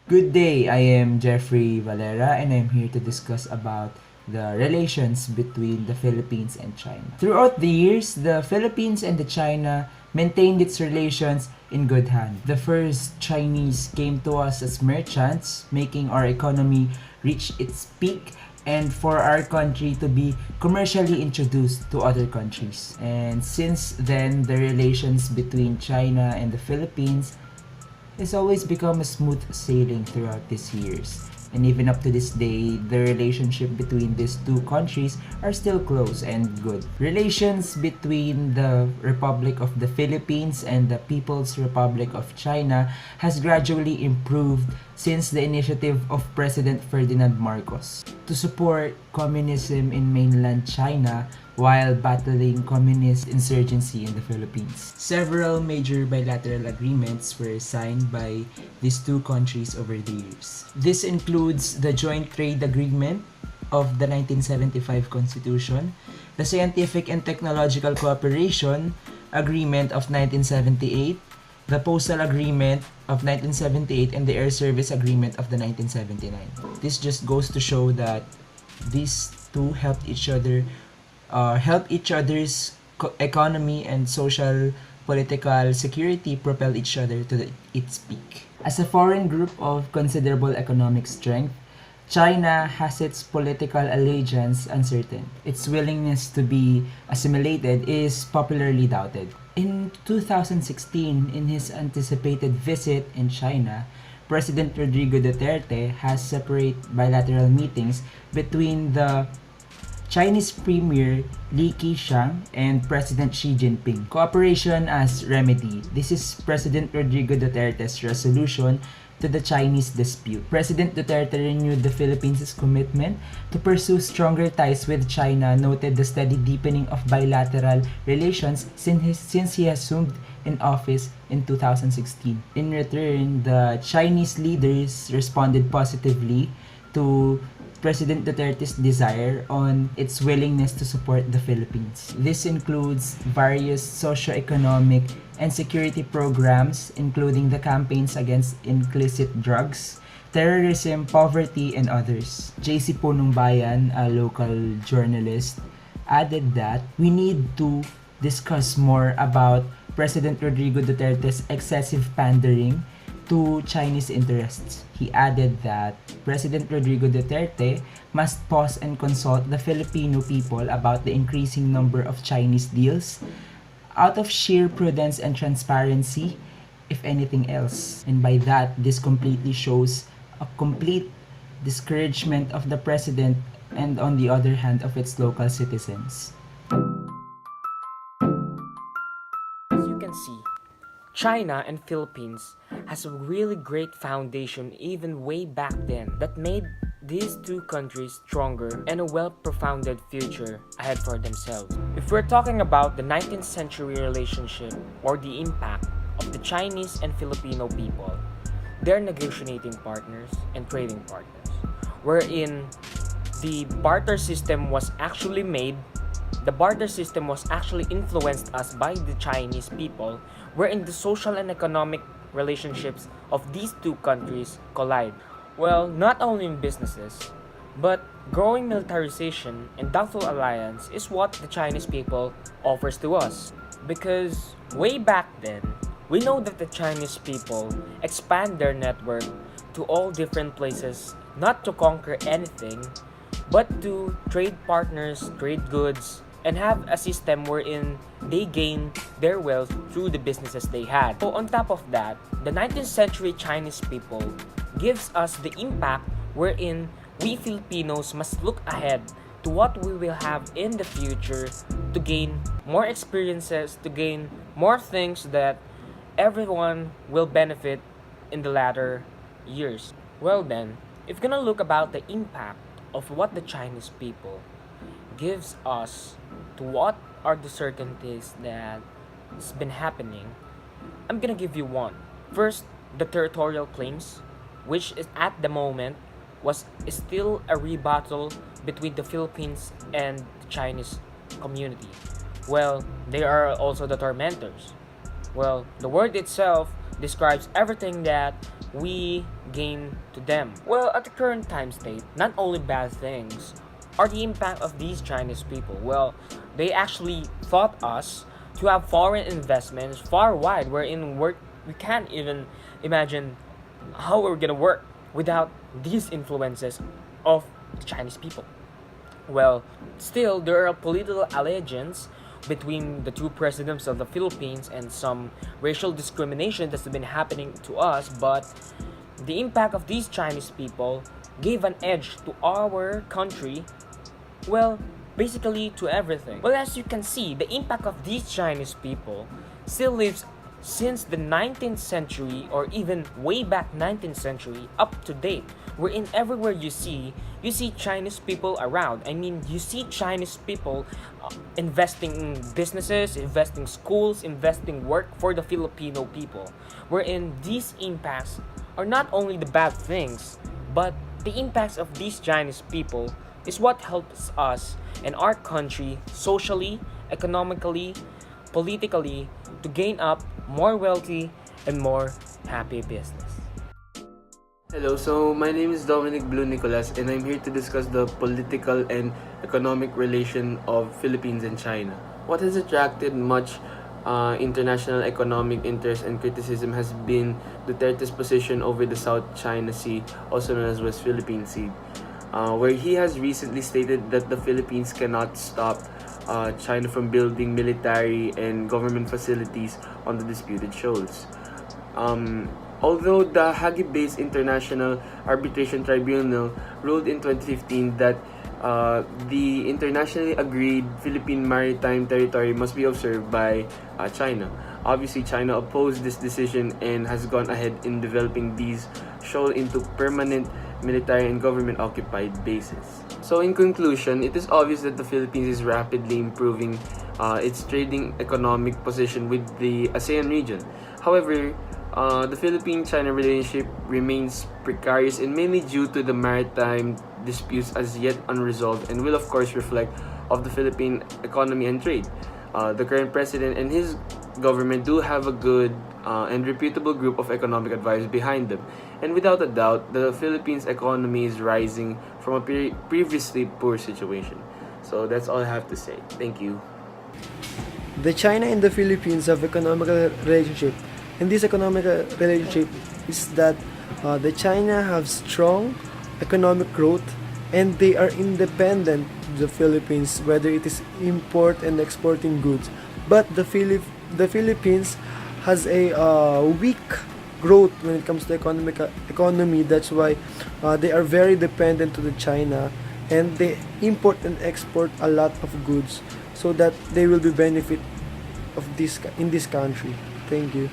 Good day, I am Jeffrey Valera and I'm here to discuss about the relations between the Philippines and China. Throughout the years, the Philippines and the China maintained its relations in good hand. The first Chinese came to us as merchants, making our economy reach its peak and for our country to be commercially introduced to other countries. And since then, the relations between China and the Philippines has always become a smooth sailing throughout these years. And even up to this day, the relationship between these two countries are still close and good. Relations between the Republic of the Philippines and the People's Republic of China has gradually improved since the initiative of President Ferdinand Marcos to support communism in mainland China while battling communist insurgency in the Philippines. Several major bilateral agreements were signed by these two countries over the years. This includes the Joint Trade Agreement of the 1975 Constitution, the Scientific and Technological Cooperation Agreement of 1978, the Postal Agreement of 1978, and the Air Service Agreement of the 1979. This just goes to show that these two help each other's economy and social political security propel each other to its peak. As a foreign group of considerable economic strength, China has its political allegiance uncertain. Its willingness to be assimilated is popularly doubted. In 2016, in his anticipated visit in China, President Rodrigo Duterte has separate bilateral meetings between the Chinese Premier Li Keqiang and President Xi Jinping. Cooperation as remedy. This is President Rodrigo Duterte's resolution to the Chinese dispute. President Duterte renewed the Philippines' commitment to pursue stronger ties with China, noted the steady deepening of bilateral relations since he assumed in office in 2016. In return, the Chinese leaders responded positively to President Duterte's desire on its willingness to support the Philippines. This includes various socio-economic and security programs, including the campaigns against illicit drugs, terrorism, poverty, and others. JC Punong Bayan, a local journalist, added that we need to discuss more about President Rodrigo Duterte's excessive pandering to Chinese interests. He added that President Rodrigo Duterte must pause and consult the Filipino people about the increasing number of Chinese deals out of sheer prudence and transparency, if anything else. And by that, this completely shows a complete discouragement of the president and on the other hand of its local citizens. As you can see, China and Philippines has a really great foundation even way back then that made these two countries stronger and a well-profounded future ahead for themselves. If we're talking about the 19th century relationship or the impact of the Chinese and Filipino people, they're negotiating partners and trading partners, wherein the barter system was actually influenced us by the Chinese people, wherein the social and economic relationships of these two countries collide. Well, not only in businesses, but growing militarization and doubtful alliance is what the Chinese people offers to us. Because way back then, we know that the Chinese people expand their network to all different places, not to conquer anything, but to trade partners, trade goods, and have a system wherein they gain their wealth through the businesses they had. So on top of that, the 19th century Chinese people gives us the impact wherein we Filipinos must look ahead to what we will have in the future to gain more experiences, to gain more things that everyone will benefit in the latter years. Well then, if you're gonna look about the impact of what the Chinese people gives us to what are the certainties that has been happening, I'm gonna give you one. First, the territorial claims, which is at the moment is still a rebuttal between the Philippines and the Chinese community. Well, they are also the tormentors. Well, the word itself describes everything that we gain to them? Well, at the current time state, not only bad things are the impact of these Chinese people. Well, they actually taught us to have foreign investments far wide, wherein we can't even imagine how we're gonna work without these influences of the Chinese people. Well, still, there are political allegiance between the two presidents of the Philippines and some racial discrimination that's been happening to us, but the impact of these Chinese people gave an edge to our country, well, basically to everything. Well, as you can see, the impact of these Chinese people still lives since the 19th century or even way back 19th century up to date, wherein everywhere you see Chinese people around. I mean, you see Chinese people investing in businesses, investing schools, investing work for the Filipino people, wherein these impacts are not only the bad things, but the impacts of these Chinese people is what helps us and our country socially, economically, politically to gain up more wealthy and more happy business. Hello, so my name is Dominic Blue Nicolas and I'm here to discuss the political and economic relation of Philippines and China. What has attracted much international economic interest and criticism has been Duterte's position over the South China Sea, also known as West Philippine Sea, where he has recently stated that the Philippines cannot stop China from building military and government facilities on the disputed shoals. Although the Hague-based International Arbitration Tribunal ruled in 2015 that the internationally agreed Philippine maritime territory must be observed by China. Obviously, China opposed this decision and has gone ahead in developing these shoals into permanent military and government-occupied bases. So in conclusion, it is obvious that the Philippines is rapidly improving its trading economic position with the ASEAN region. However, the Philippine-China relationship remains precarious and mainly due to the maritime disputes as yet unresolved and will of course reflect of the Philippine economy and trade. The current president and his government do have a good and reputable group of economic advisors behind them. And without a doubt, the Philippines economy is rising from a previously poor situation. So that's all I have to say. Thank you. The China and the Philippines have economical relationship, and this economical relationship is that the China have strong economic growth and they are independent to the Philippines, whether it is import and exporting goods. But the Philippines has a weak growth when it comes to economy. That's why they are very dependent to the China, and they import and export a lot of goods so that they will be benefit of this in this country. Thank you.